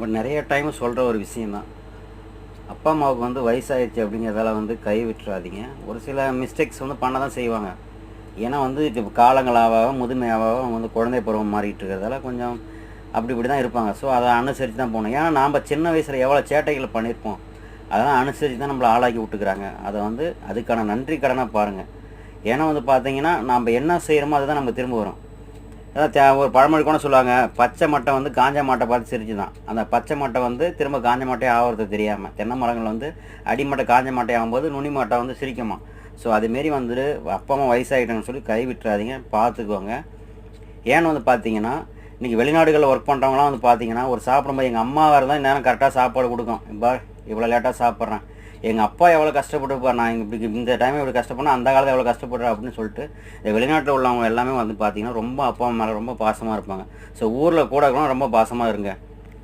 நம்ம நிறைய டைம் சொல்கிற ஒரு விஷயந்தான். அப்பா அம்மாவுக்கு வந்து வயசாகிடுச்சு அப்படிங்கிறதால வந்து கை விட்டுறாதீங்க. ஒரு சில மிஸ்டேக்ஸ் வந்து பண்ண தான் செய்வாங்க. ஏன்னா வந்து இப்போ காலங்கள் முதுமையாக அவங்க வந்து குழந்தை பருவம் மாறிட்டு இருக்கிறதால கொஞ்சம் அப்படி இப்படி தான் இருப்பாங்க. ஸோ அதை அனுசரித்து தான் போகணும். ஏன்னா நாம் சின்ன வயசில் எவ்வளோ சேட்டைகள் பண்ணியிருப்போம், அதெல்லாம் அனுசரித்து தான் நம்மளை ஆளாக்கி விட்டுக்கிறாங்க. அதை வந்து அதுக்கான நன்றி கடனாக பாருங்கள். ஏன்னா வந்து பார்த்தீங்கன்னா நம்ம என்ன செய்கிறோமோ அதுதான் நம்ம திரும்ப வரும். அதான் ஒரு பழமொழி கூட சொல்லுவாங்க, பச்சை மட்டை வந்து காஞ்ச மாட்டை பார்த்து சிரிச்சு தான். அந்த பச்சை மட்டை வந்து திரும்ப காஞ்ச மாட்டையே ஆகிறது தெரியாமல், தென்னை மரங்கள் வந்து அடிமட்டை காஞ்ச மாட்டை ஆகும்போது நுனி மாட்டை வந்து சிரிக்குமா. ஸோ அதுமாரி வந்துட்டு அப்பா அம்மா வயசாகிட்டாங்கன்னு சொல்லி கை விட்டுறாதீங்க, பார்த்துக்கோங்க. ஏன்னு வந்து பார்த்தீங்கன்னா இன்றைக்கி வெளிநாடுகளில் ஒர்க் பண்ணுறவங்களாம் வந்து பார்த்தீங்கன்னா ஒரு சாப்பிடும்போது எங்கள் அம்மாவாக இருந்தால் நேரம் கரெக்டாக சாப்பாடு கொடுக்கும். இப்போ இவ்வளோ லேட்டாக சாப்பிட்றேன், எங்கள் அப்பா எவ்வளோ கஷ்டப்பட்டுப்பார், நான் இப்படி இந்த டைம் இவ்வளோ கஷ்டப்படணும், அந்த காலத்தில் எவ்வளோ கஷ்டப்படுறேன் அப்படின்னு சொல்லிட்டு இந்த வெளிநாட்டில் உள்ளவங்க எல்லாமே வந்து பார்த்திங்கன்னா ரொம்ப அப்பா அம்மா மேலே ரொம்ப பாசமாக இருப்பாங்க. ஸோ ஊரில் கூட ரொம்ப பாசமாக இருங்க.